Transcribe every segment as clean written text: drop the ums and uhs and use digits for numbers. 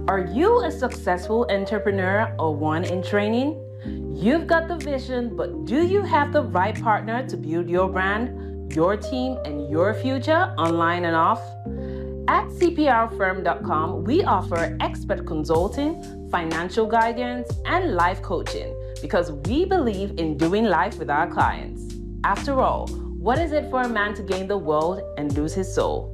Are you a successful entrepreneur or one in training? You've got the vision, but do you have the right partner to build your brand, your team, and your future online and off? At cprfirm.com, we offer expert consulting, financial guidance, and life coaching because we believe in doing life with our clients. After all, what is it for a man to gain the world and lose his soul?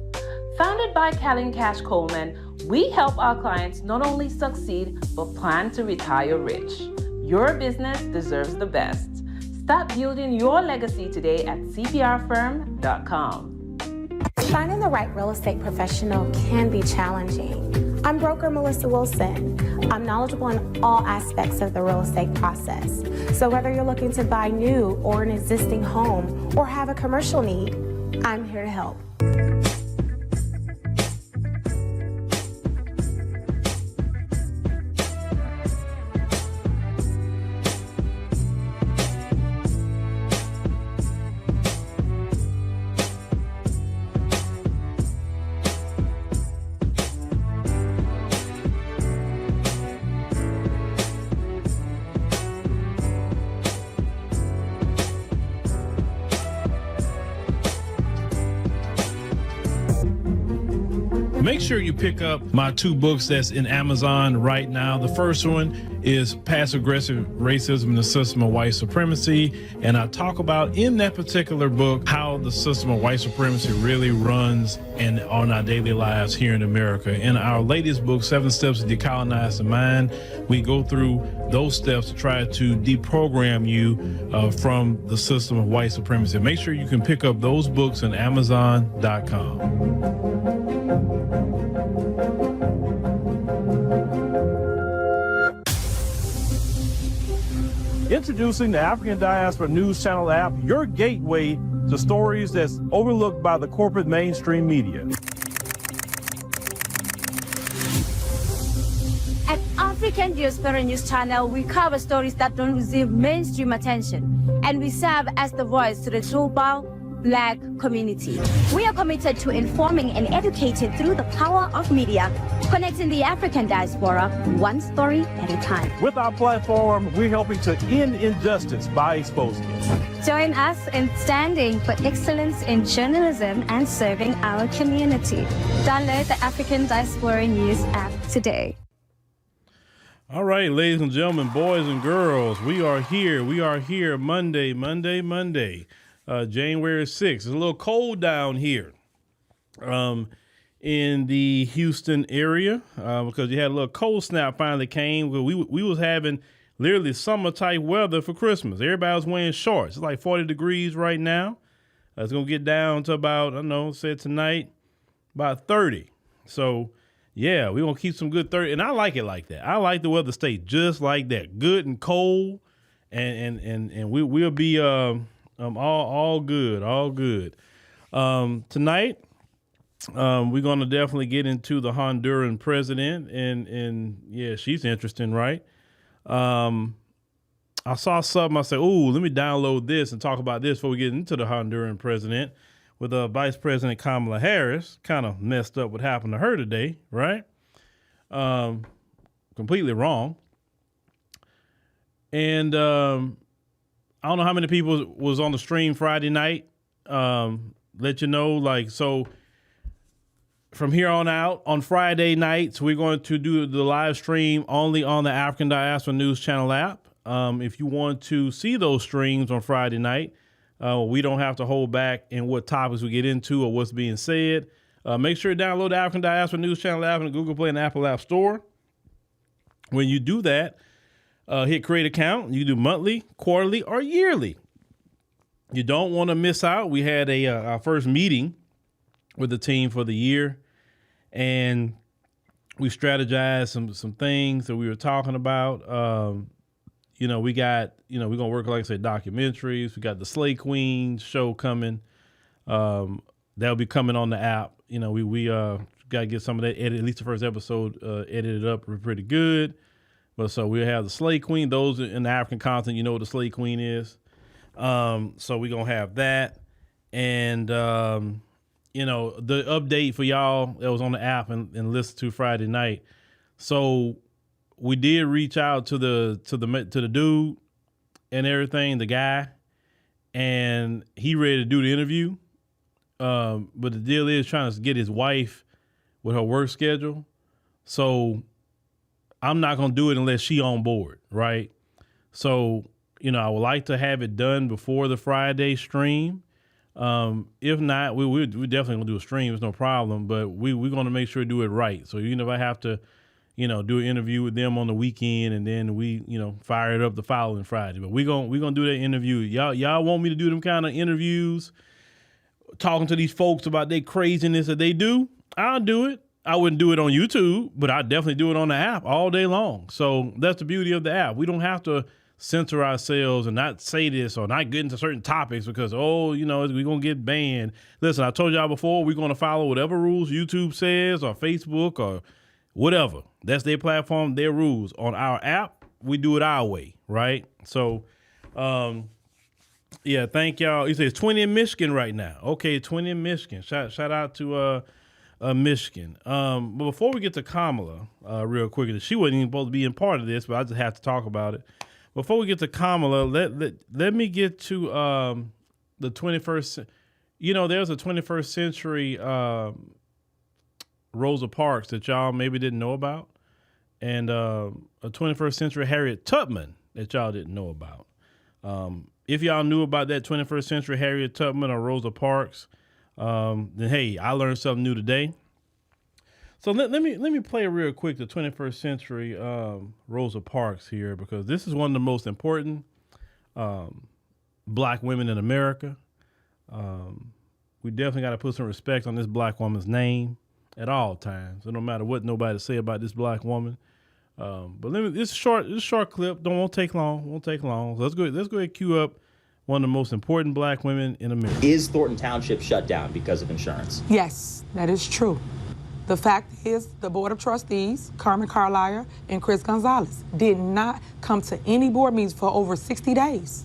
Founded by Callan Cash Coleman, we help our clients not only succeed, but plan to retire rich. Your business deserves the best. Start building your legacy today at cprfirm.com. Finding the right real estate professional can be challenging. I'm broker Melissa Wilson. I'm knowledgeable in all aspects of the real estate process. So whether you're looking to buy new or an existing home or have a commercial need, I'm here to help. Make sure you pick up my two books that's in Amazon right now. The first one is Passive-Aggressive Racism and the System of White Supremacy. And I talk about in that particular book how the system of white supremacy really runs on our daily lives here in America. In our latest book, 7 Steps to Decolonize the Mind, we go through those steps to try to deprogram you from the system of white supremacy. Make sure you can pick up those books on Amazon.com. Introducing the African Diaspora News Channel app, your gateway to stories that's overlooked by the corporate mainstream media. At African Diaspora News Channel, we cover stories that don't receive mainstream attention, and we serve as the voice to the global Black community. We are committed to informing and educating through the power of media, connecting the African diaspora one story at a time. With our platform, we're helping to end injustice by exposing it. Join us in standing for excellence in journalism and serving our community. Download the African Diaspora News app today. All right, ladies and gentlemen, boys and girls, we are here. We are here Monday. January 6th. It's a little cold down here in the Houston area because you had a little cold snap finally came. We was having literally summer type weather for Christmas. Everybody was wearing shorts. It's like 40 degrees right now. It's going to get down to about, I don't know, say tonight, about 30. So, yeah, we're going to keep some good 30. And I like it like that. I like the weather stay just like that, good and cold. And we'll be... all good. Tonight, we're going to definitely get into the Honduran president, and yeah, she's interesting, right? I saw something. I said, "Ooh, let me download this and talk about this before we get into the Honduran president." With Vice President Kamala Harris, kind of messed up what happened to her today, right? Completely wrong, and. I don't know how many people was on the stream Friday night. Let you know, so from here on out, on Friday nights, we're going to do the live stream only on the African Diaspora News Channel app. If you want to see those streams on Friday night, we don't have to hold back in what topics we get into or what's being said. Make sure you download the African Diaspora News Channel app in the Google Play and Apple App Store. When you do that, hit create account. You can do monthly, quarterly, or yearly. You don't want to miss out. We had our first meeting with the team for the year, and we strategized some things that we were talking about. We got, we're going to work, like I said, documentaries. We got the Slay Queens show coming. That'll be coming on the app. We got to get some of that edit, at least the first episode edited up pretty good. But so we'll have the Slay Queen. Those in the African continent, you know what the Slay Queen is. So we're going to have that. And, the update for y'all that was on the app and listened to Friday night. So we did reach out to the dude and everything, the guy, and he ready to do the interview. But the deal is trying to get his wife with her work schedule. So I'm not going to do it unless she on board, right? So, I would like to have it done before the Friday stream. If not, we definitely going to do a stream. It's no problem, but we're going to make sure to do it right. So even if I have to, do an interview with them on the weekend and then we, fire it up the following Friday. But we're going to do that interview. Y'all want me to do them kind of interviews, talking to these folks about their craziness that they do? I'll do it. I wouldn't do it on YouTube, but I'd definitely do it on the app all day long. So that's the beauty of the app. We don't have to censor ourselves and not say this or not get into certain topics because, we're going to get banned. Listen, I told y'all before, we're going to follow whatever rules YouTube says or Facebook or whatever. That's their platform, their rules. On our app, we do it our way, right? So, yeah, thank y'all. He says 20 in Michigan right now. Okay, 20 in Michigan. Shout out to Michigan. But before we get to Kamala, real quickly, she wasn't even supposed to be in part of this, but I just have to talk about it. Before we get to Kamala, let me get to the 21st. There's a 21st century Rosa Parks that y'all maybe didn't know about, and a 21st century Harriet Tubman that y'all didn't know about. If y'all knew about that 21st century Harriet Tubman or Rosa Parks, then hey, I learned something new today. So let me play real quick the 21st century Rosa Parks here, because this is one of the most important black women in America. We definitely got to put some respect on this black woman's name at all times. So no matter what nobody say about this black woman. But this short clip won't take long. So let's go ahead and cue up one of the most important black women in America. Is Thornton Township shut down because of insurance? Yes, that is true. The fact is the Board of Trustees, Carmen Carlisle and Chris Gonzalez, did not come to any board meetings for over 60 days,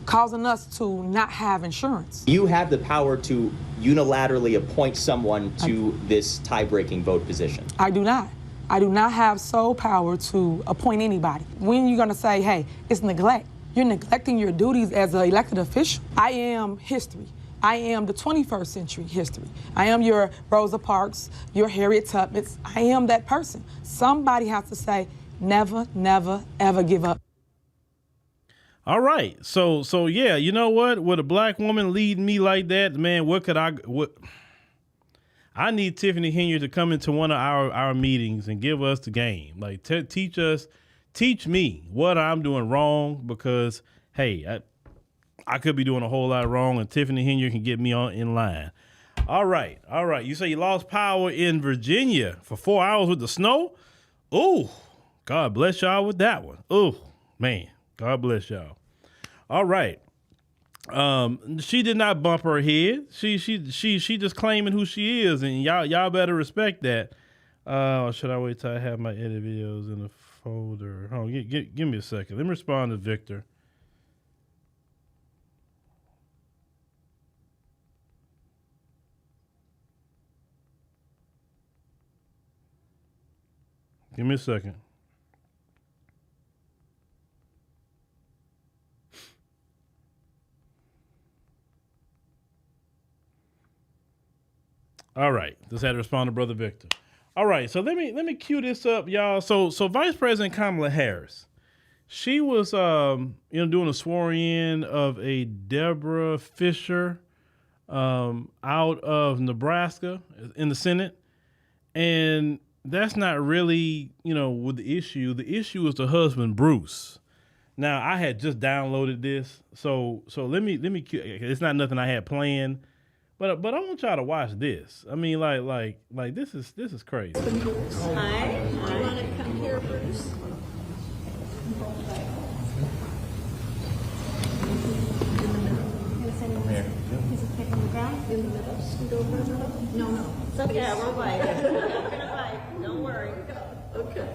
causing us to not have insurance. You have the power to unilaterally appoint someone to this tie-breaking vote position. I do not. I do not have sole power to appoint anybody. When you're gonna say, hey, it's neglect, you're neglecting your duties as an elected official. I am history. I am the 21st century history. I am your Rosa Parks, your Harriet Tubman. I am that person. Somebody has to say, never, never, ever give up. All right. So yeah, you know what? With a black woman leading me like that, man, I need Tiffany Henry to come into one of our meetings and give us the game. Like teach me what I'm doing wrong, because hey, I could be doing a whole lot wrong, and Tiffany Henry can get me in line. All right. You say you lost power in Virginia for 4 hours with the snow? Oh, God bless y'all with that one. Oh, man, God bless y'all. All right. She did not bump her head. She just claiming who she is, and y'all better respect that. Should I wait till I have my edit videos in the folder? Hold on, give me a second. Let me respond to Victor. Give me a second. All right, just had to respond to Brother Victor. All right, so let me cue this up, y'all. So Vice President Kamala Harris, she was doing a swearing-in of a Deborah Fisher out of Nebraska in the Senate, and that's not really, with the issue. The issue is the husband, Bruce. Now, I had just downloaded this, so let me. It's not nothing I had planned, but I want y'all to watch this. I mean, like this is crazy. Hi. Do you want to come here, Bruce? In the ground? In the middle? Scoot over in the middle? No. It's okay, I won't bite. I'm not gonna bite. Don't worry. Okay.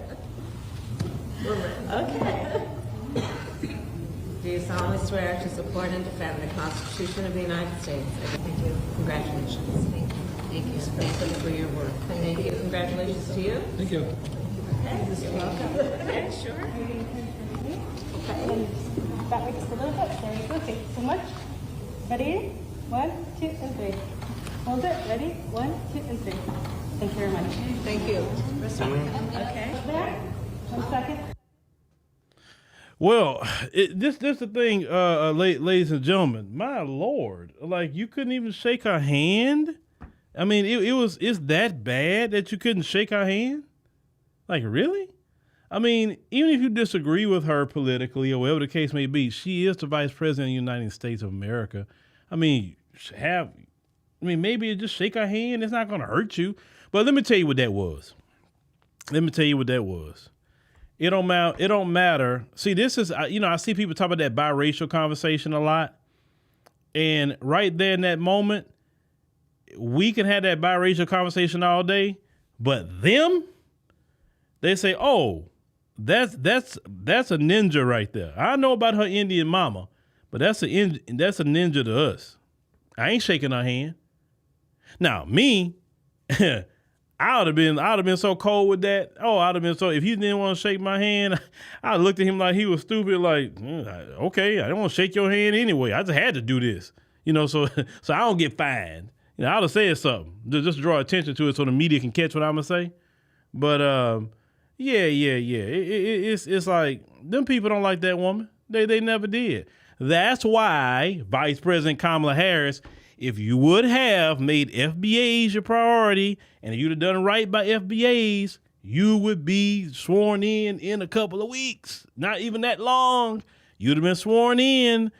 Okay. Do you solemnly swear to support and defend the Constitution of the United States? Thank you. Congratulations. Thank you. Thank you for your work. Thank you. Congratulations to you. Thank you. Okay, sure. Okay. Back just a little bit. There you go. Okay, so much. Ready? 1, 2, and 3. Hold it. Ready? 1, 2, and 3. Thank you very much. Thank you. Okay. There. 1 second. Well, this the thing, ladies and gentlemen. My Lord, like you couldn't even shake her hand. I mean, it's that bad that you couldn't shake her hand. Like really? I mean, even if you disagree with her politically or whatever the case may be, she is the vice president of the United States of America. I mean, maybe just shake her hand. It's not going to hurt you. But let me tell you what that was. It don't matter. See, this is, I see people talk about that biracial conversation a lot. And right there in that moment, we can have that biracial conversation all day, but them, they say, oh, that's a ninja right there. I know about her Indian mama, but that's a ninja to us. I ain't shaking her hand. Now, me, I would have been so cold with that. Oh, I'd have been so, if he didn't want to shake my hand, I looked at him like he was stupid, like, okay, I don't want to shake your hand anyway. I just had to do this, so I don't get fined. I would have said something just to draw attention to it so the media can catch what I'm going to say. But, yeah. It's like, them people don't like that woman. They never did. That's why Vice President Kamala Harris, if you would have made FBAs your priority, and if you'd have done right by FBAs, you would be sworn in a couple of weeks. Not even that long. You'd have been sworn in.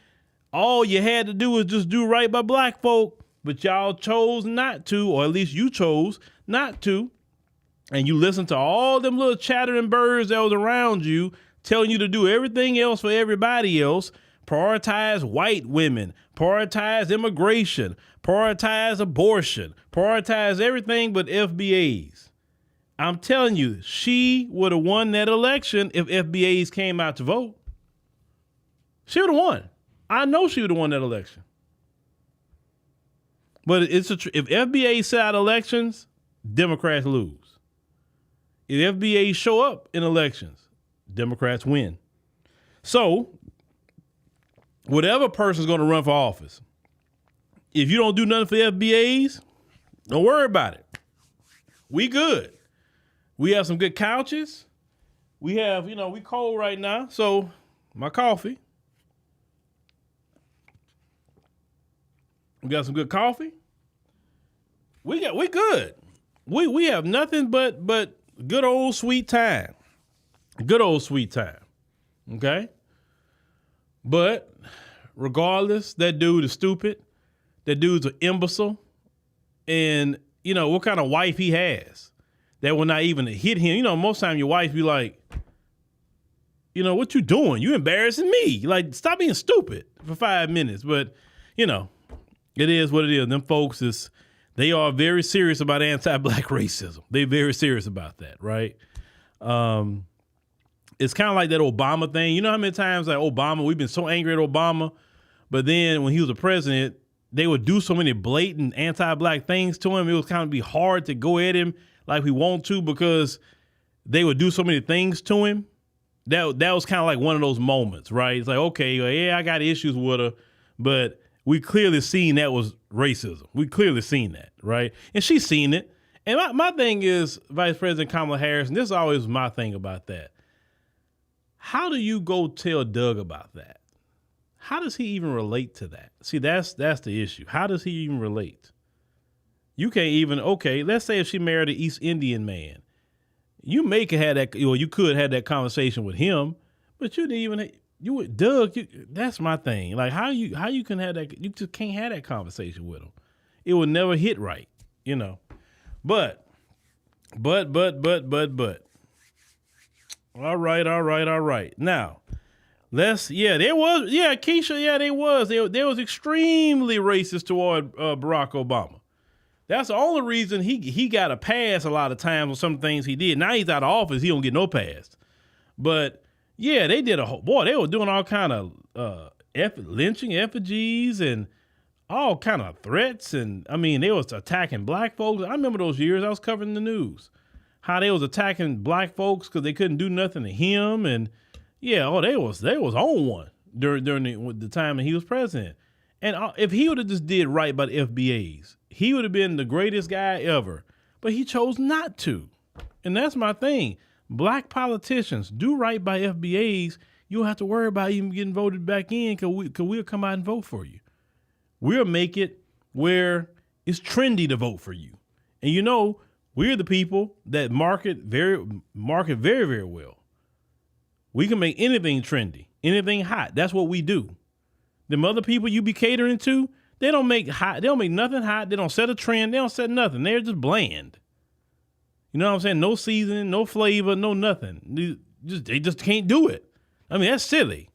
All you had to do was just do right by black folk, but y'all chose not to, or at least you chose not to. And you listened to all them little chattering birds that was around you telling you to do everything else for everybody else. Prioritize white women, prioritize immigration, prioritize abortion, prioritize everything but FBAs. I'm telling you, she would have won that election if FBAs came out to vote. She would have won. I know she would have won that election. But if FBAs set out elections, Democrats lose. If FBAs show up in elections, Democrats win. So, whatever person's going to run for office, if you don't do nothing for FBAs, don't worry about it. We good. We have some good couches. We have, we cold right now. So my coffee. We got some good coffee. We good. We have nothing but good old sweet time. Good old sweet time. Okay? But regardless, that dude is stupid. That dude's an imbecile. And, what kind of wife he has that will not even hit him. Most time your wife be like, what you doing? You embarrassing me. Like, stop being stupid for 5 minutes. But, it is what it is. Them folks they are very serious about anti-black racism. They're very serious about that, right? It's kind of like that Obama thing. You know how many times like Obama, we've been so angry at Obama, but then when he was a president, they would do so many blatant anti-black things to him. It was kind of be hard to go at him like we want to because they would do so many things to him. That was kind of like one of those moments, right? It's like, okay, yeah, I got issues with her, but we clearly seen that was racism. We clearly seen that, right? And she's seen it. And my thing is, Vice President Kamala Harris, and this is always my thing about that. How do you go tell Doug about that? How does he even relate to that? See, that's the issue. How does he even relate? You can't even, okay, let's say if she married an East Indian man. You may could have that, or you could have that conversation with him, but you didn't even, Doug, that's my thing. Like how you can have that, you just can't have that conversation with him. It will never hit right, But. All right. Now, Keisha, they was extremely racist toward Barack Obama. That's the only reason he got a pass a lot of times on some things he did. Now he's out of office, he don't get no pass. But yeah, they did they were doing all kind of lynching effigies and all kind of threats. And I mean, they was attacking black folks. I remember those years I was covering the news. how they was attacking black folks because they couldn't do nothing to him, and they was on one during the time that he was president. And if he would have just did right by the FBAs, he would have been the greatest guy ever. But he chose not to, and that's my thing. Black politicians, do right by FBAs. You don't have to worry about even getting voted back in because we'll come out and vote for you. We'll make it where it's trendy to vote for you. And you know, we're the people that market very, very well. We can make anything trendy, anything hot. That's what we do. Them other people you be catering to, they don't make nothing hot. They don't set a trend. They don't set nothing. They're just bland. You know what I'm saying? No seasoning, no flavor, no nothing. They just can't do it. I mean, that's silly.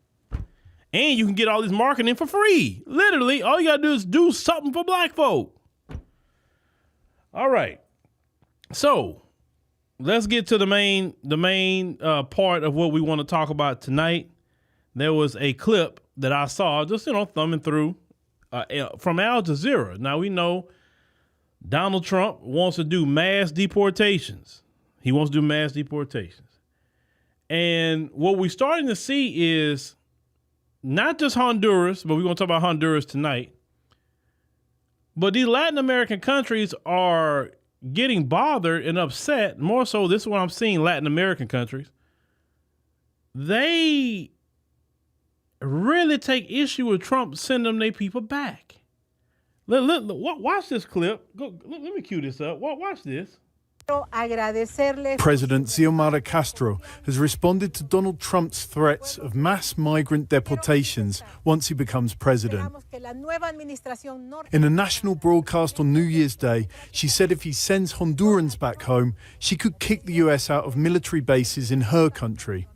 And you can get all this marketing for free. Literally, all you gotta do is do something for black folk. All right. So let's get to the main part of what we want to talk about tonight. There was a clip that I saw just, thumbing through from Al Jazeera. Now we know Donald Trump wants to do mass deportations. He wants to do mass deportations. And what we're starting to see is not just Honduras, but we're going to talk about Honduras tonight. But these Latin American countries are getting bothered and upset. More so, this is what I'm seeing, Latin American countries. They really take issue with Trump sending them their people back. Watch this clip. Let me cue this up. Watch this. President Xiomara Castro has responded to Donald Trump's threats of mass migrant deportations once he becomes president. In a national broadcast on New Year's Day, she said if he sends Hondurans back home, she could kick the US out of military bases in her country.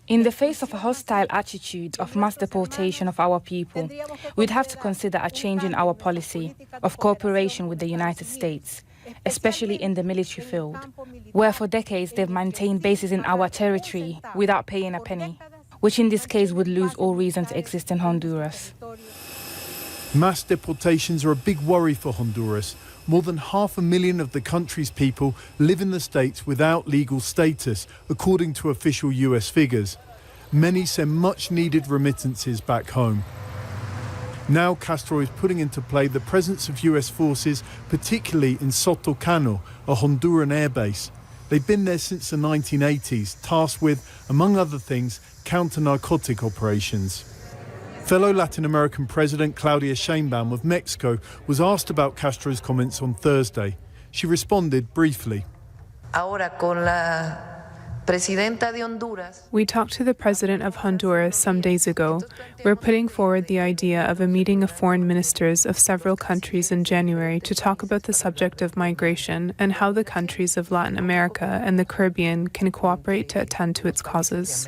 In the face of a hostile attitude of mass deportation of our people, we'd have to consider a change in our policy of cooperation with the United States, especially in the military field, where for decades they've maintained bases in our territory without paying a penny, which in this case would lose all reason to exist in Honduras. Mass deportations are a big worry for Honduras. More than 500,000 of the country's people live in the States without legal status, according to official US figures. Many send much-needed remittances back home. Now Castro is putting into play the presence of US forces, particularly in Soto Cano, a Honduran airbase. They've been there since the 1980s, tasked with, among other things, counter-narcotic operations. Fellow Latin American President Claudia Sheinbaum of Mexico was asked about Castro's comments on Thursday. She responded briefly. We talked to the president of Honduras some days ago. We're putting forward the idea of a meeting of foreign ministers of several countries in January to talk about the subject of migration and how the countries of Latin America and the Caribbean can cooperate to attend to its causes.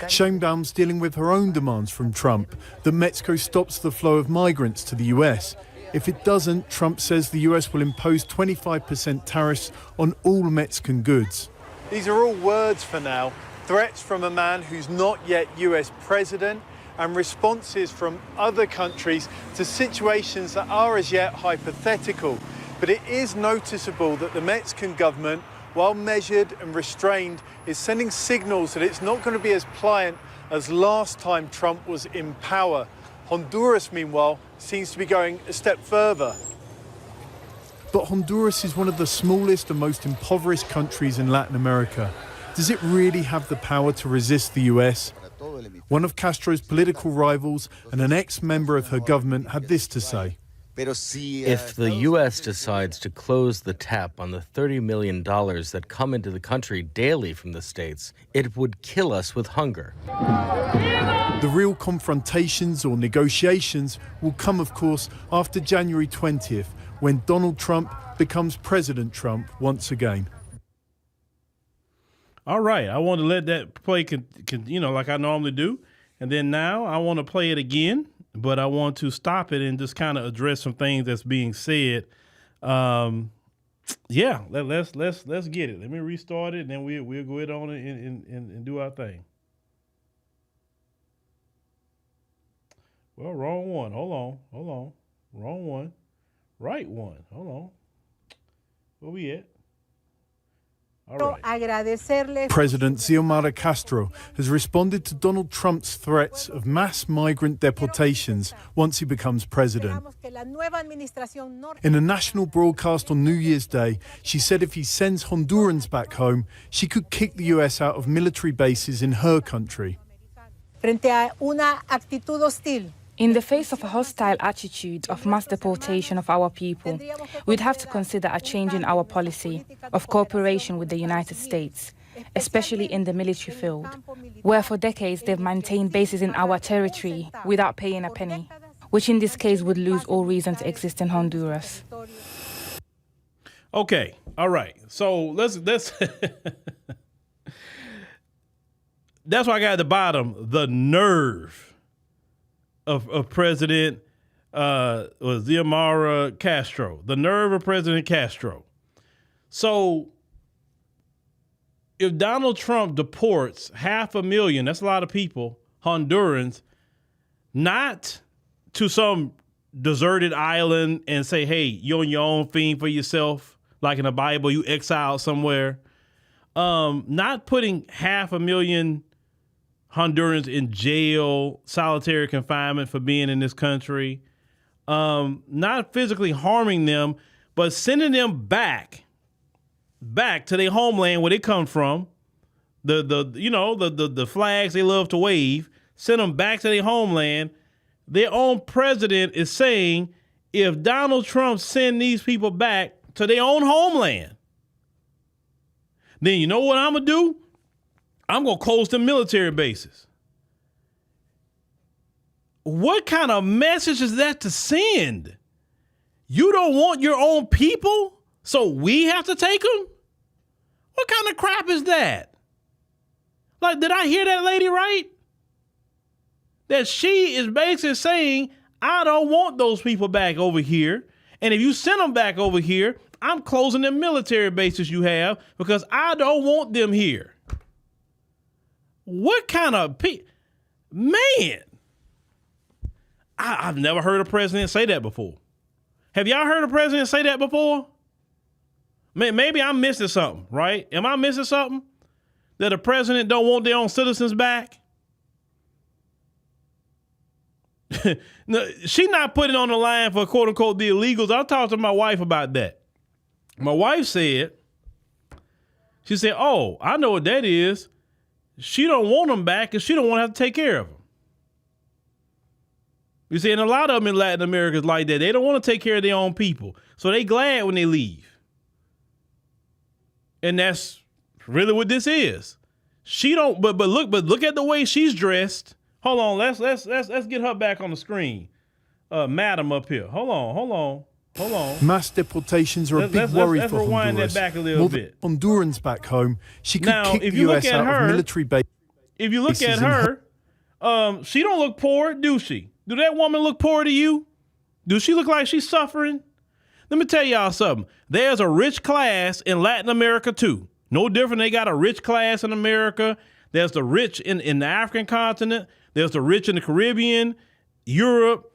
Sheinbaum's dealing with her own demands from Trump that Mexico stops the flow of migrants to the US. If it doesn't, Trump says the US will impose 25% tariffs on all Mexican goods. These are all words for now, threats from a man who's not yet US president and responses from other countries to situations that are as yet hypothetical. But it is noticeable that the Mexican government, while measured and restrained, is sending signals that it's not going to be as pliant as last time Trump was in power. Honduras, meanwhile, seems to be going a step further. But Honduras is one of the smallest and most impoverished countries in Latin America. Does it really have the power to resist the US? One of Castro's political rivals and an ex-member of her government had this to say. If the U.S. decides to close the tap on the $30 million that come into the country daily from the States, it would kill us with hunger. The real confrontations or negotiations will come, of course, after January 20th, when Donald Trump becomes President Trump once again. All right, I want to let that play, like I normally do. And then now I want to play it again, but I want to stop it and just kind of address some things that's being said. Let's get it. Let me restart it, and then we'll go ahead on and do our thing. Well, wrong one. Hold on. Wrong one. Right one. Hold on. Where we at? All right. President Xiomara Castro has responded to Donald Trump's threats of mass migrant deportations once he becomes president. In a national broadcast on New Year's Day, she said if he sends Hondurans back home, she could kick the US out of military bases in her country. In the face of a hostile attitude of mass deportation of our people, we'd have to consider a change in our policy of cooperation with the United States, especially in the military field, where for decades they've maintained bases in our territory without paying a penny, which in this case would lose all reason to exist in Honduras. Okay, all right. So let's that's why I got at the bottom, the nerve of President Xiomara Castro, the nerve of President Castro. So if Donald Trump deports 500,000, that's a lot of people, Hondurans, not to some deserted island and say, hey, you're on your own thing for yourself, like in the Bible, you exiled somewhere. Not putting 500,000 Hondurans in jail, solitary confinement for being in this country, not physically harming them, but sending them back to their homeland where they come from, the flags they love to wave, send them back to their homeland. Their own president is saying if Donald Trump send these people back to their own homeland, then you know what I'm going to do? I'm going to close the military bases. What kind of message is that to send? You don't want your own people, so we have to take them? What kind of crap is that? Like, did I hear that lady right? That she is basically saying, I don't want those people back over here. And if you send them back over here, I'm closing the military bases you have because I don't want them here. What kind of man? I've never heard a president say that before. Have y'all heard a president say that before? Maybe I'm missing something, right? Am I missing something? That a president don't want their own citizens back? No, she not putting on the line for quote unquote the illegals. I talked to my wife about that. My wife said, oh, I know what that is. She don't want them back because she don't want to have to take care of them. You see, and a lot of them in Latin America is like that. They don't want to take care of their own people. So they glad when they leave. And that's really what this is. She don't, but look at the way she's dressed. Hold on, let's get her back on the screen. Madam up here. Hold on. Mass deportations are a big worry for rewind Honduras. that back a little More bit. than Hondurans back home, she could Now, kick if the you US look at out her, of military bases. If you look at in her, she don't look poor, do she? Do that woman look poor to you? Do she look like she's suffering? Let me tell y'all something. There's a rich class in Latin America too. No different. They got a rich class in America. There's the rich in the African continent. There's the rich in the Caribbean, Europe,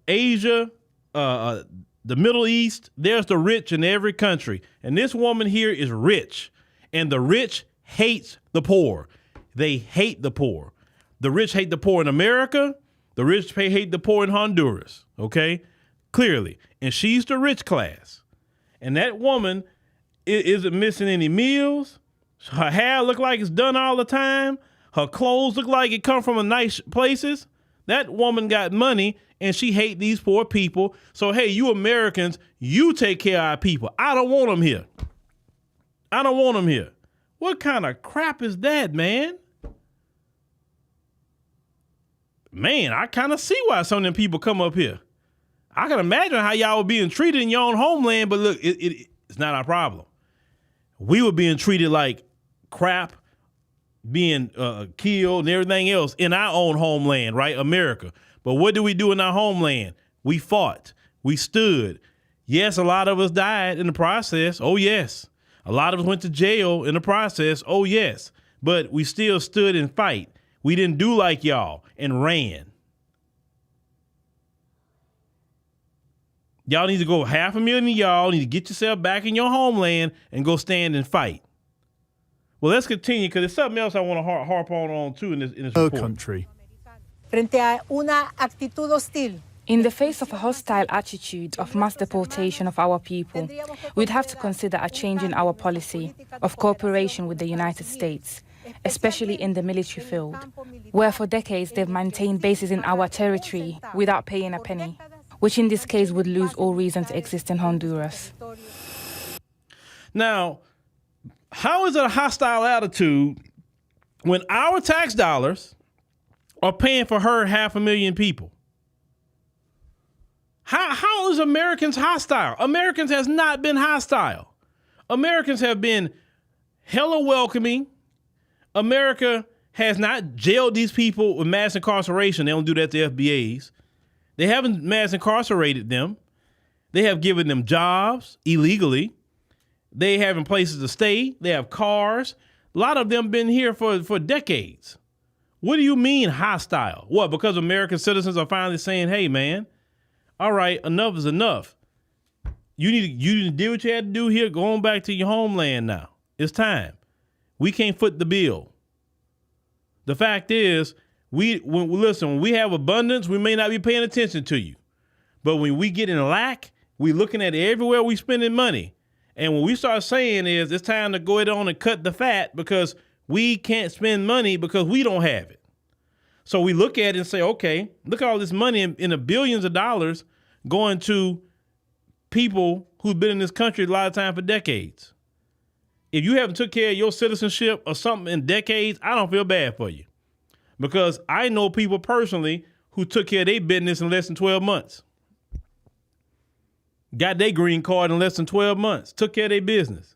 Asia, the Middle East. There's the rich in every country. And this woman here is rich. And the rich hates the poor. They hate the poor. The rich hate the poor in America. The rich hate the poor in Honduras. Okay? Clearly. And she's the rich class. And that woman isn't missing any meals. Her hair look like it's done all the time. Her clothes look like it come from nice places. That woman got money and she hate these poor people. So, hey, you Americans, you take care of our people. I don't want them here. I don't want them here. What kind of crap is that, man? Man, I kind of see why some of them people come up here. I can imagine how y'all were being treated in your own homeland, but look, it's not our problem. We were being treated like crap, being killed and everything else in our own homeland, right? America. But what do we do in our homeland? We fought. We stood. Yes, a lot of us died in the process. Oh, yes. A lot of us went to jail in the process. Oh, yes. But we still stood and fight. We didn't do like y'all and ran. Y'all need to go 500,000 of y'all need to get yourself back in your homeland and go stand and fight. Well, let's continue because there's something else I want to harp on too in this report. Country. Frente a una actitud hostil. In the face of a hostile attitude of mass deportation of our people, we'd have to consider a change in our policy of cooperation with the United States, especially in the military field, where for decades they've maintained bases in our territory without paying a penny, which in this case would lose all reason to exist in Honduras. Now, how is it a hostile attitude when our tax dollars are paying for her 500,000 people? How is Americans hostile? Americans has not been hostile. Americans have been hella welcoming. America has not jailed these people with mass incarceration. They don't do that to FBAs. They haven't mass incarcerated them. They have given them jobs illegally. They have places to stay. They have cars. A lot of them been here for decades. What do you mean hostile? What, because American citizens are finally saying, hey, man, all right, enough is enough. You need to do what you had to do here. Go on back to your homeland now. It's time. We can't foot the bill. The fact is, when we have abundance, we may not be paying attention to you. But when we get in lack, we looking at everywhere we spending money. And when we start saying is it's time to go ahead on and cut the fat because we can't spend money because we don't have it. So we look at it and say, okay, look at all this money in the billions of dollars going to people who've been in this country a lot of time for decades. If you haven't took care of your citizenship or something in decades, I don't feel bad for you. Because I know people personally who took care of their business in less than 12 months. Got their green card in less than 12 months. Took care of their business.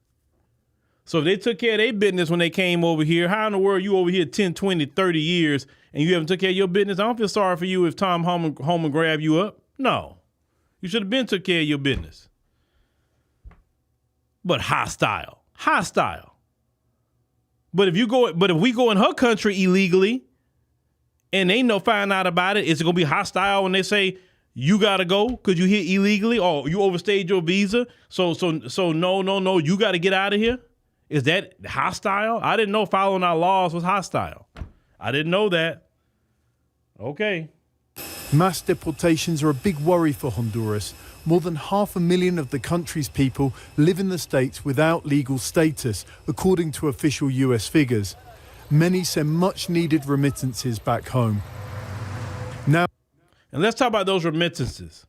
So if they took care of their business when they came over here, how in the world you over here 10, 20, 30 years and you haven't took care of your business? I don't feel sorry for you if Tom home and grab you up. No. You should have been took care of your business. But hostile. But if we go in her country illegally and they find out about it, it's gonna be hostile when they say you gotta go because you here illegally or you overstayed your visa. So no, you gotta get out of here. Is that hostile? I didn't know following our laws was hostile. I didn't know that. Okay. Mass deportations are a big worry for Honduras. More than 500,000 of the country's people live in the States without legal status, according to official US figures. Many send much needed remittances back home. Now, and let's talk about those remittances.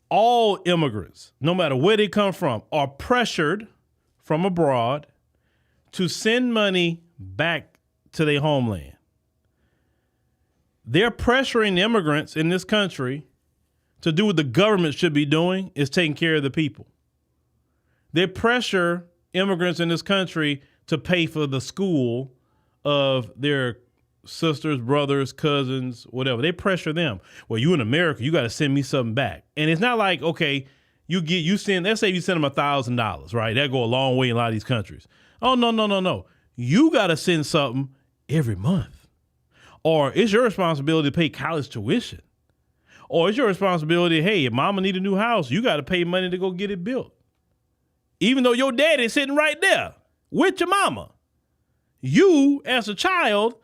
All immigrants, no matter where they come from, are pressured from abroad to send money back to their homeland. They're pressuring immigrants in this country to do what the government should be doing, is taking care of the people. They pressure immigrants in this country to pay for the school of their sisters, brothers, cousins, whatever. They pressure them. Well, you in America, you got to send me something back. And it's not like, okay, let's say you send them $1,000, right? That go a long way in a lot of these countries. Oh, no. You got to send something every month. Or it's your responsibility to pay college tuition. Or it's your responsibility, hey, if mama need a new house, you got to pay money to go get it built. Even though your daddy's sitting right there with your mama. You, as a child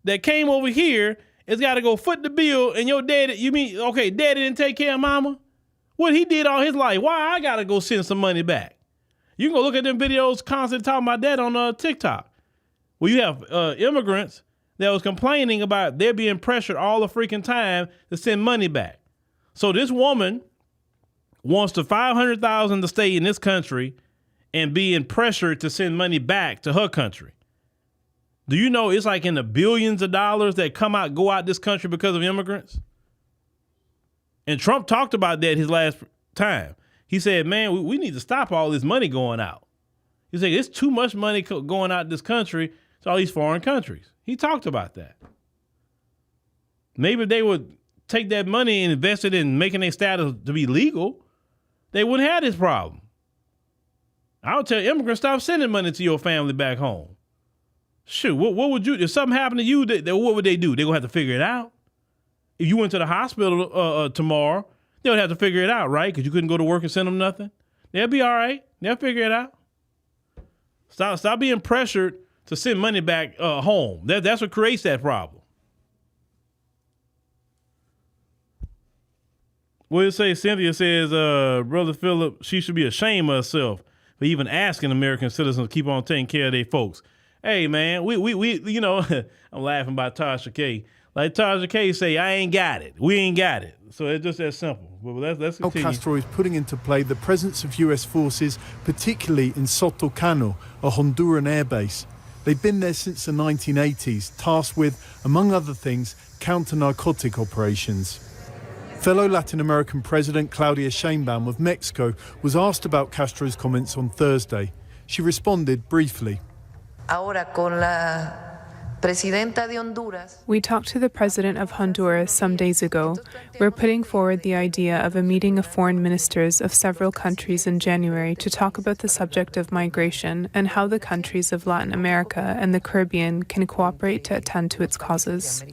that came over here, has got to go foot the bill, and your daddy, daddy didn't take care of mama? What he did all his life, why I got to go send some money back? You can go look at them videos constantly talking about that on TikTok. Well, you have immigrants that was complaining about they're being pressured all the freaking time to send money back. So this woman wants the $500,000 to stay in this country and being pressured to send money back to her country. Do you know it's like in the billions of dollars that go out this country because of immigrants? And Trump talked about that his last time. He said, man, we need to stop all this money going out. He said, it's too much money going out this country to all these foreign countries. He talked about that. Maybe if they would take that money and invest it in making their status to be legal, they wouldn't have this problem. I'll tell immigrants, stop sending money to your family back home. Shoot, what would you, if something happened to you, what would they do? They're going to have to figure it out. If you went to the hospital tomorrow, They'll have to figure it out, right? Because you couldn't go to work and send them nothing. They'll be all right. They'll figure it out. Stop being pressured to send money back home. That's what creates that problem. What did it say? Cynthia says, Brother Phillip, she should be ashamed of herself for even asking American citizens to keep on taking care of their folks. Hey, man, we you know, I'm laughing about Tasha K. Like Tasha K say, I ain't got it. We ain't got it. So it's just that simple. But let's continue. Castro is putting into play the presence of US forces, particularly in Soto Cano, a Honduran airbase. They've been there since the 1980s, tasked with, among other things, counter-narcotic operations. Fellow Latin American President Claudia Sheinbaum of Mexico was asked about Castro's comments on Thursday. She responded briefly. We talked to the president of Honduras some days ago. We're putting forward the idea of a meeting of foreign ministers of several countries in January to talk about the subject of migration and how the countries of Latin America and the Caribbean can cooperate to attend to its causes.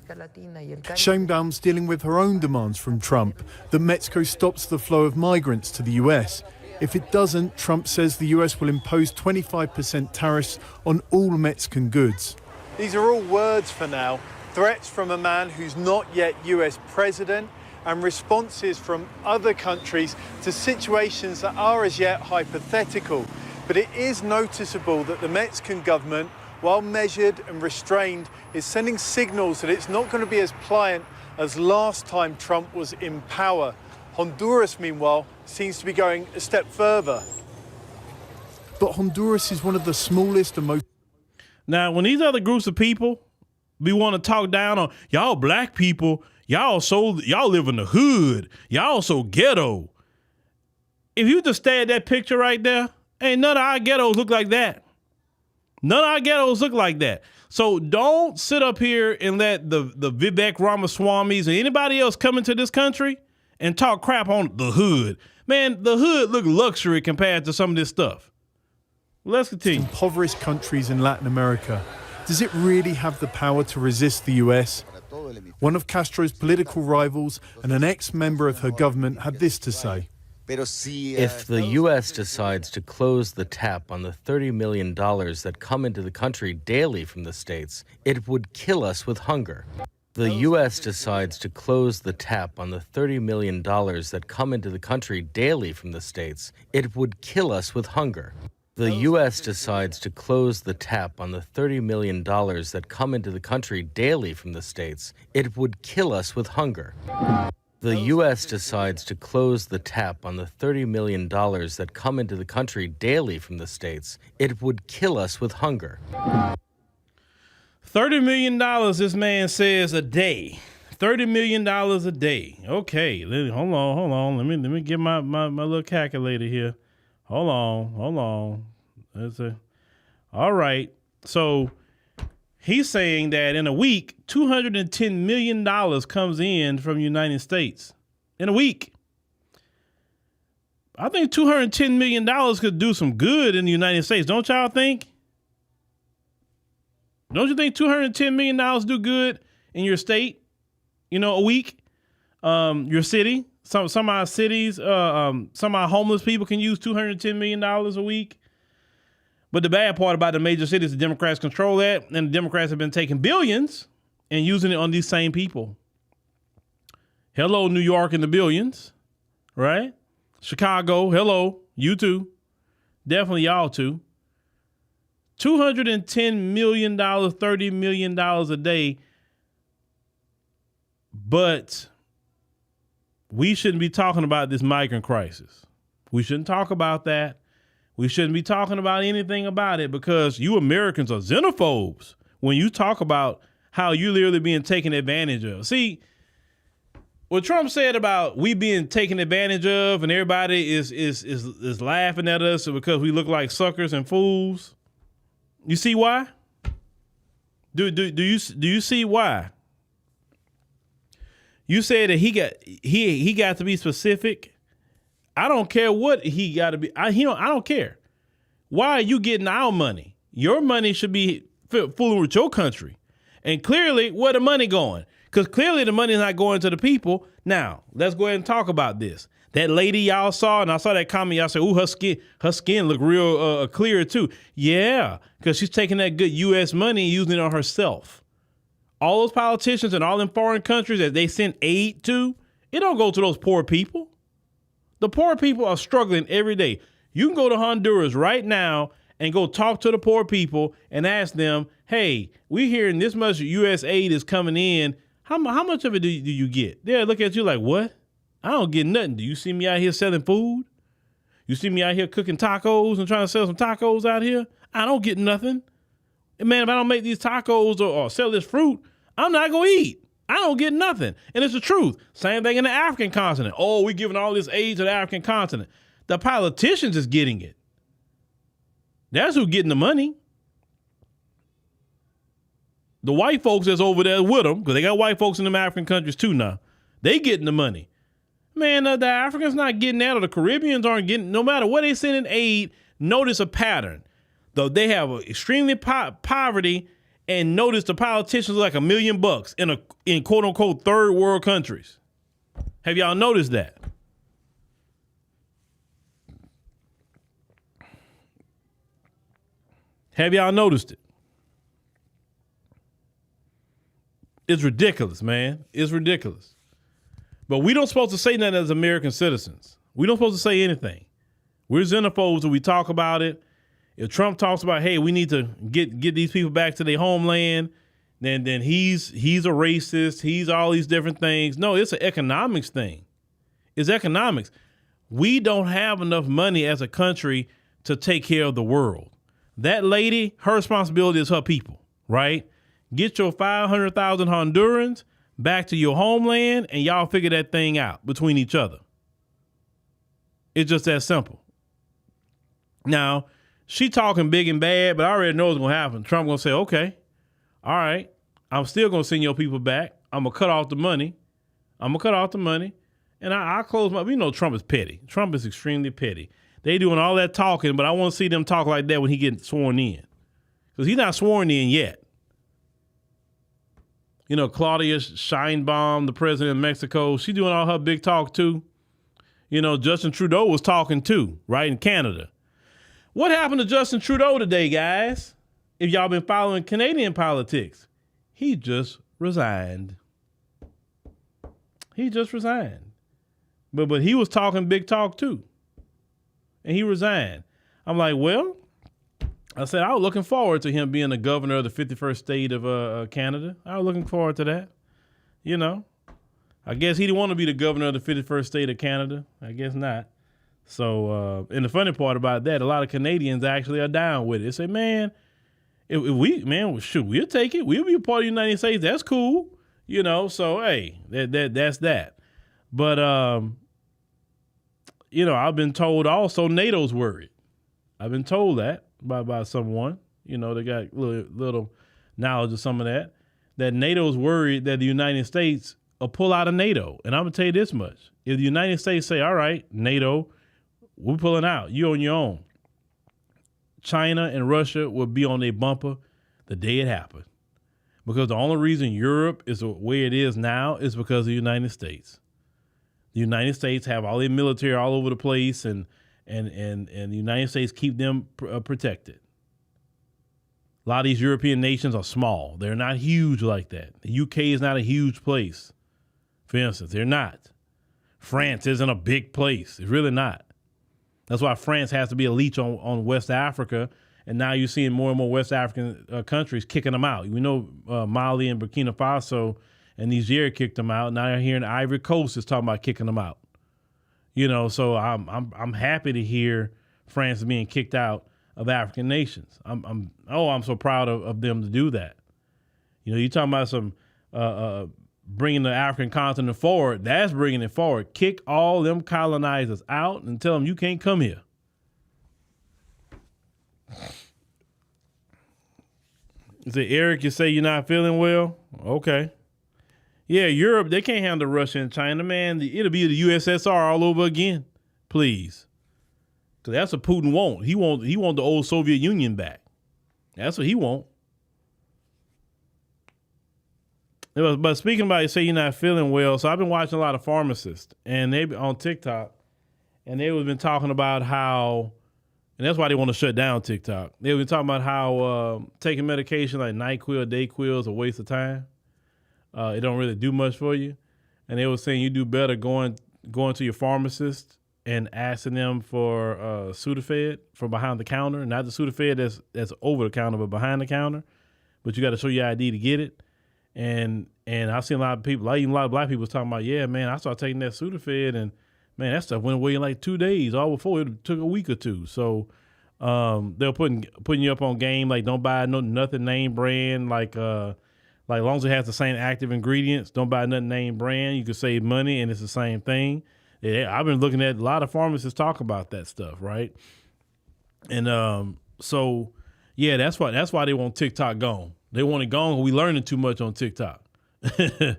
Sheinbaum's dealing with her own demands from Trump that Mexico stops the flow of migrants to the US. If it doesn't, Trump says the US will impose 25% tariffs on all Mexican goods. These are all words for now, threats from a man who's not yet US president and responses from other countries to situations that are as yet hypothetical. But it is noticeable that the Mexican government, while measured and restrained, is sending signals that it's not going to be as pliant as last time Trump was in power. Honduras, meanwhile, seems to be going a step further. But Honduras is one of the smallest and most... Now, when these other groups of people we want to talk down on, y'all black people, y'all live in the hood, y'all so ghetto. If you just stare at that picture right there, ain't none of our ghettos look like that. None of our ghettos look like that. So don't sit up here and let the Vivek Ramaswamis or anybody else come into this country and talk crap on the hood. Man, the hood look luxury compared to some of this stuff. Let's continue. Impoverished countries in Latin America. Does it really have the power to resist the US? One of Castro's political rivals and an ex-member of her government had this to say. If the U.S. decides to close the tap on the $30 million that come into the country daily from the States, it would kill us with hunger. The U.S. decides to close the tap on the $30 million that come into the country daily from the States, it would kill us with hunger. The U.S. decides to close the tap on the $30 million that come into the country daily from the States, it would kill us with hunger. The U.S. decides to close the tap on the $30 million that come into the country daily from the States, it would kill us with hunger. $30 million, this man says, a day. $30 million a day. Okay, hold on. Let me get my little calculator here. Hold on. All right. So he's saying that in a week, $210 million comes in from the United States. In a week. I think $210 million could do some good in the United States. Don't y'all think? Don't you think $210 million do good in your state? You know, a week? Your city? Some of our cities, some of our homeless people can use $210 million a week. But the bad part about the major cities, the Democrats control that, and the Democrats have been taking billions and using it on these same people. Hello, New York and the billions, right? Chicago, hello, you too. Definitely y'all too. $210 million, $30 million a day. But we shouldn't be talking about this migrant crisis. We shouldn't talk about that. We shouldn't be talking about anything about it because you Americans are xenophobes when you talk about how you literally being taken advantage of. See, what Trump said about we being taken advantage of and everybody is laughing at us because we look like suckers and fools. You see why? Do you see why? You said that he got to be specific. I don't care what he got to be. I don't care. Why are you getting our money? Your money should be fooling with your country. And clearly, where the money going? Because clearly the money is not going to the people. Now, let's go ahead and talk about this. That lady y'all saw, and I saw that comment, y'all said, ooh, her skin look real clear too. Yeah, because she's taking that good U.S. money and using it on herself. All those politicians in all them foreign countries that they send aid to, it don't go to those poor people. The poor people are struggling every day. You can go to Honduras right now and go talk to the poor people and ask them, hey, we hearing this much U.S. aid is coming in. How much of it do you get? They'll look at you like, what? I don't get nothing. Do you see me out here selling food? You see me out here cooking tacos and trying to sell some tacos out here? I don't get nothing. And man, if I don't make these tacos or sell this fruit, I'm not going to eat. I don't get nothing. And it's the truth. Same thing in the African continent. Oh, we're giving all this aid to the African continent. The politicians is getting it. That's who's getting the money. The white folks that's over there with them, because they got white folks in them African countries too now, they getting the money. Man, the Africans not getting that, or the Caribbeans aren't getting, no matter what they send in aid, notice a pattern. Though they have extremely poverty, and notice the politicians are like $1 million in quote unquote third world countries. Have y'all noticed that? Have y'all noticed it? It's ridiculous, man. It's ridiculous. But we don't supposed to say nothing as American citizens. We don't supposed to say anything. We're xenophobes and we talk about it. If Trump talks about, hey, we need to get these people back to their homeland, then he's a racist. He's all these different things. No, it's an economics thing. It's economics. We don't have enough money as a country to take care of the world. That lady, her responsibility is her people, right? Get your 500,000 Hondurans back to your homeland and y'all figure that thing out between each other. It's just that simple. Now, she talking big and bad, but I already know what's going to happen. Trump going to say, okay, all right, I'm still going to send your people back. I'm going to cut off the money. And I'll close my, we know Trump is petty. Trump is extremely petty. They doing all that talking, but I want to see them talk like that when he gets sworn in. Because he's not sworn in yet. You know, Claudia Sheinbaum, the president of Mexico, she doing all her big talk too. You know, Justin Trudeau was talking too, right, in Canada. What happened to Justin Trudeau today, guys? If y'all been following Canadian politics, he just resigned. But he was talking big talk too. And he resigned. I'm like, well, I said I was looking forward to him being the governor of the 51st state of Canada. I was looking forward to that. You know, I guess he didn't want to be the governor of the 51st state of Canada. I guess not. So, and the funny part about that, a lot of Canadians actually are down with it. They say, man, if we'll take it. We'll be a part of the United States. That's cool. You know, so, hey, that's that. But, you know, I've been told also NATO's worried. I've been told that by someone, you know, they got little knowledge of some of that NATO's worried that the United States will pull out of NATO. And I'm going to tell you this much. If the United States say, all right, NATO, we're pulling out, you on your own, China and Russia will be on their bumper the day it happened. Because the only reason Europe is the way it is now is because of the United States. The United States have all their military all over the place, and the United States keep them protected. A lot of these European nations are small. They're not huge like that. The UK is not a huge place. For instance, they're not. France isn't a big place. It's really not. That's why France has to be a leech on West Africa, and now you're seeing more and more West African countries kicking them out. We know Mali and Burkina Faso and Niger kicked them out. Now you're hearing Ivory Coast is talking about kicking them out. You know, so I'm happy to hear France being kicked out of African nations. I'm so proud of them to do that. You know, you're talking about some bringing the African continent forward. That's bringing it forward. Kick all them colonizers out and tell them you can't come here. Say, Eric, you say you're not feeling well? Okay. Yeah, Europe, they can't handle Russia and China, man. It'll be the USSR all over again. Please. Because that's what Putin wants. He want the old Soviet Union back. That's what he wants. But speaking about, you say you're not feeling well, so I've been watching a lot of pharmacists, and they on TikTok, and they've been talking about how, and that's why they want to shut down TikTok. They've been talking about how taking medication like NyQuil, Dayquil is a waste of time. It don't really do much for you. And they were saying you do better going to your pharmacist and asking them for Sudafed from behind the counter, not the Sudafed that's over the counter, but behind the counter. But you got to show your ID to get it. And I've seen a lot of people, even a lot of black people talking about, yeah, man, I started taking that Sudafed, and man, that stuff went away in like 2 days. All before it took a week or two. So they're putting you up on game, like don't buy nothing name brand, like as long as it has the same active ingredients, don't buy nothing name brand. You can save money, and it's the same thing. Yeah, I've been looking at a lot of pharmacists talk about that stuff, right? And so yeah, that's why they want TikTok gone. They want it gone. We learning too much on TikTok. We're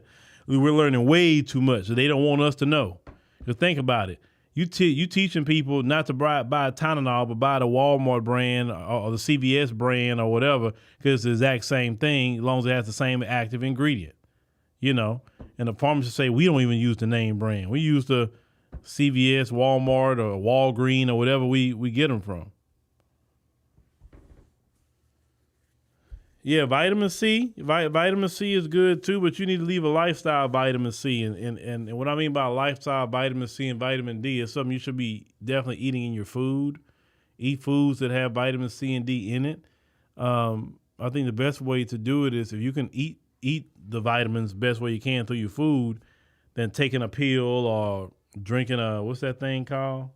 learning way too much. So they don't want us to know. Because think about it. You teaching people not to buy a Tylenol, but buy the Walmart brand or the CVS brand or whatever, because it's the exact same thing as long as it has the same active ingredient. You know, and the pharmacists say we don't even use the name brand. We use the CVS, Walmart, or Walgreens, or whatever we get them from. Yeah, vitamin C. Vitamin C is good too, but you need to leave a lifestyle vitamin C. And what I mean by lifestyle vitamin C and vitamin D is something you should be definitely eating in your food. Eat foods that have vitamin C and D in it. I think the best way to do it is if you can eat the vitamins best way you can through your food, than taking a pill or drinking what's that thing called?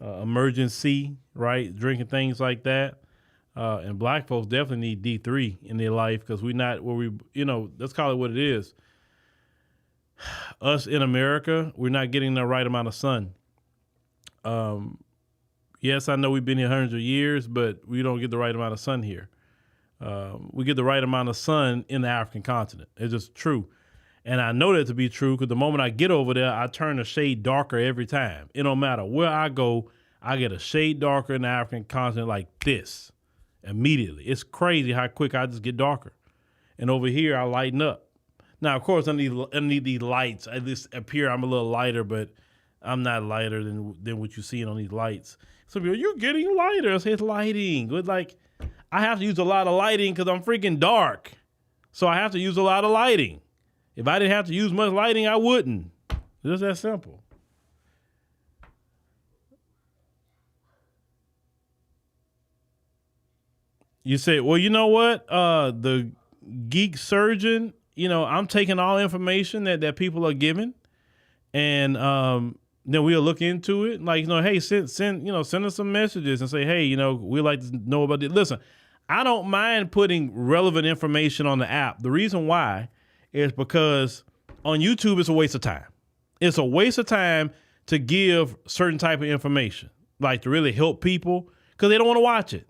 Emergency, right? Drinking things like that. And black folks definitely need D3 in their life because we're not where we, let's call it what it is. Us in America, we're not getting the right amount of sun. Yes, I know we've been here hundreds of years, but we don't get the right amount of sun here. We get the right amount of sun in the African continent. It's just true. And I know that to be true because the moment I get over there, I turn a shade darker every time. It don't matter where I go, I get a shade darker in the African continent like this. Immediately. It's crazy how quick I just get darker. And over here, I lighten up. Now, of course, I need these lights. At least up here, I'm a little lighter, but I'm not lighter than what you see on these lights. Some people, you're getting lighter. I say it's lighting. It's like, I have to use a lot of lighting because I'm freaking dark. So I have to use a lot of lighting. If I didn't have to use much lighting, I wouldn't. It's just that simple. You say, well, you know what? The geek surgeon, I'm taking all information that people are giving, and then we'll look into it. Like, hey, send us some messages and say, hey, we'd like to know about it. Listen, I don't mind putting relevant information on the app. The reason why is because on YouTube, it's a waste of time. It's a waste of time to give certain type of information, like to really help people, because they don't want to watch it.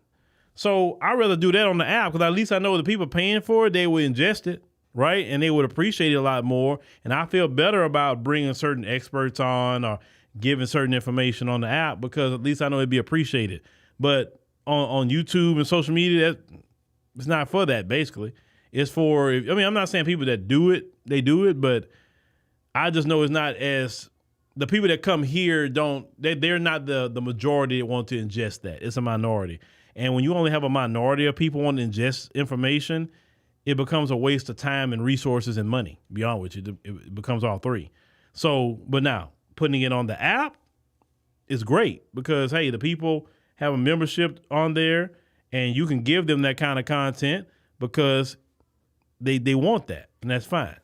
So I'd rather do that on the app because at least I know the people paying for it, they will ingest it, right? And they would appreciate it a lot more. And I feel better about bringing certain experts on or giving certain information on the app because at least I know it'd be appreciated. But on YouTube and social media, it's not for that, basically. It's for, I'm not saying people that do it, they do it, but I just know it's not as, the people that come here they're not the majority that want to ingest that. It's a minority. And when you only have a minority of people wanting to ingest information, it becomes a waste of time and resources and money. To be honest with you, it becomes all three. So, but now putting it on the app is great because, hey, the people have a membership on there and you can give them that kind of content because they want that, and that's fine.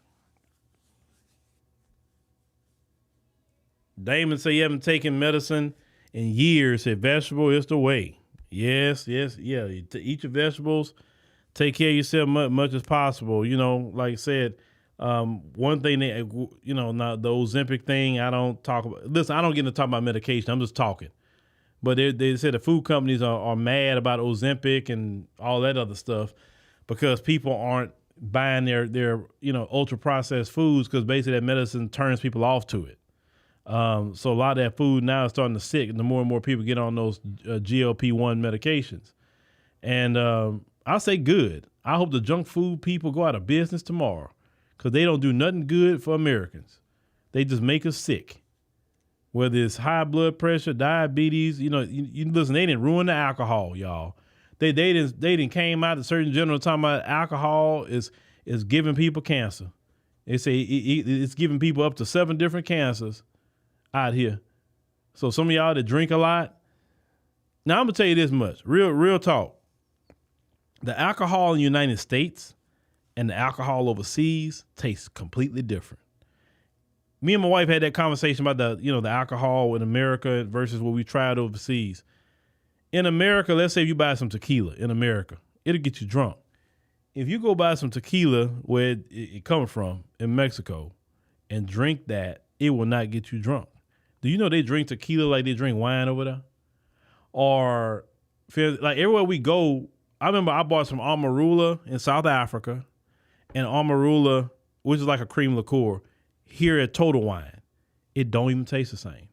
Damon say you haven't taken medicine in years. Said vegetable is the way. Yes, yeah. Eat your vegetables. Take care of yourself much as possible. Like I said, one thing not the Ozempic thing. I don't talk about. Listen, I don't get into talking about medication. I'm just talking. But they said the food companies are mad about Ozempic and all that other stuff because people aren't buying their ultra processed foods because basically that medicine turns people off to it. So a lot of that food now is starting to sick, and the more and more people get on those GLP-1 medications. And I'll say good. I hope the junk food people go out of business tomorrow because they don't do nothing good for Americans. They just make us sick. Whether it's high blood pressure, diabetes, you listen, they didn't ruin the alcohol, y'all. They didn't came out, the Surgeon General talking about alcohol is giving people cancer. They say it's giving people up to 7 different cancers out here. So some of y'all that drink a lot, now I'm gonna tell you this much, real talk. The alcohol in the United States and the alcohol overseas tastes completely different. Me and my wife had that conversation about the alcohol in America versus what we tried overseas. In America, let's say you buy some tequila in America, it'll get you drunk. If you go buy some tequila where it comes from in Mexico and drink that, it will not get you drunk. Do you know they drink tequila like they drink wine over there? Or like everywhere we go, I remember I bought some Amarula in South Africa and Amarula, which is like a cream liqueur, here at Total Wine. It don't even taste the same.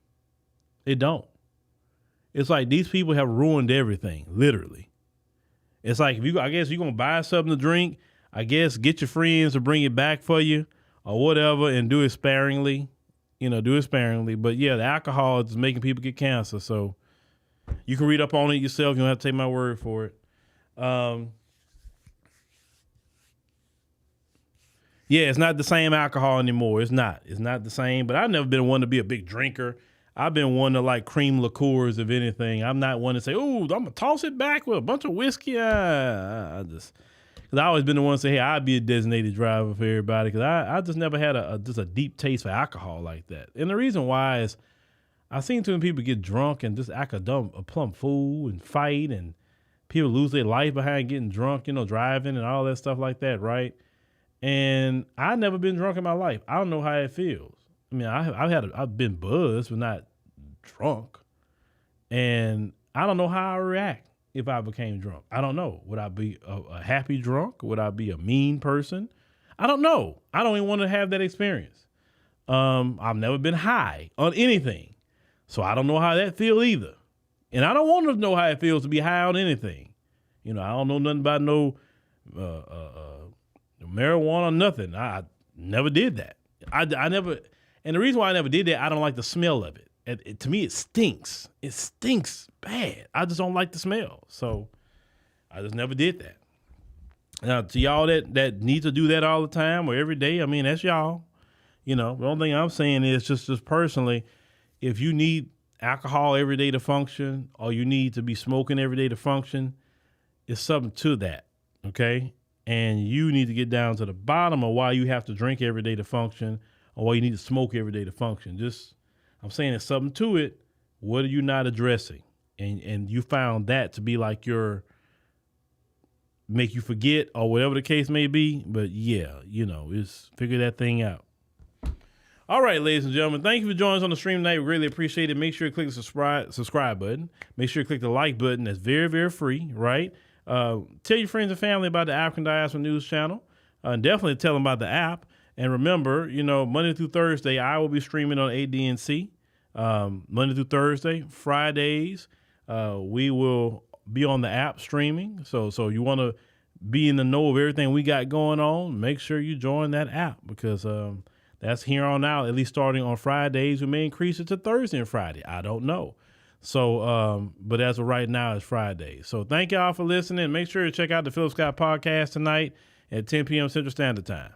It don't. It's like these people have ruined everything, literally. It's like I guess you're gonna buy something to drink, I guess get your friends to bring it back for you or whatever and do it sparingly. Do it sparingly. But yeah, the alcohol is making people get cancer. So you can read up on it yourself. You don't have to take my word for it. Yeah, it's not the same alcohol anymore. It's not the same. But I've never been one to be a big drinker. I've been one to like cream liqueurs, if anything. I'm not one to say, "Oh, I'm gonna toss it back with a bunch of whiskey." Because I always been the one to say, "Hey, I'd be a designated driver for everybody." Because I just never had just a deep taste for alcohol like that. And the reason why is I've seen too many people get drunk and just act a plumb fool and fight, and people lose their life behind getting drunk, driving and all that stuff like that, right? And I've never been drunk in my life. I don't know how it feels. I mean, I've been buzzed, but not drunk. And I don't know how I react if I became drunk. I don't know. Would I be a happy drunk? Would I be a mean person? I don't know. I don't even want to have that experience. I've never been high on anything. So I don't know how that feels either. And I don't want to know how it feels to be high on anything. I don't know nothing about no marijuana or nothing. I never did that. I never, and the reason why I never did that, I don't like the smell of it. To me, it stinks. It stinks bad. I just don't like the smell. So I just never did that. Now, to y'all that need to do that all the time or every day, I mean, that's y'all. The only thing I'm saying is just personally, if you need alcohol every day to function, or you need to be smoking every day to function, it's something to that, okay? And you need to get down to the bottom of why you have to drink every day to function, or why you need to smoke every day to function. I'm saying there's something to it. What are you not addressing? And you found that to be like make you forget or whatever the case may be. But yeah, just figure that thing out. All right, ladies and gentlemen, thank you for joining us on the stream tonight. We really appreciate it. Make sure you click the subscribe button. Make sure you click the like button. That's very, very free, right? Tell your friends and family about the African Diaspora News channel. Definitely tell them about the app. And remember, Monday through Thursday, I will be streaming on ADNC. Monday through Thursday. Fridays, we will be on the app streaming. So you want to be in the know of everything we got going on, make sure you join that app, because that's here on out, at least starting on Fridays. We may increase it to Thursday and Friday. I don't know. So, but as of right now, it's Friday. So thank y'all for listening. Make sure to check out the Phillip Scott podcast tonight at 10 p.m. Central Standard Time.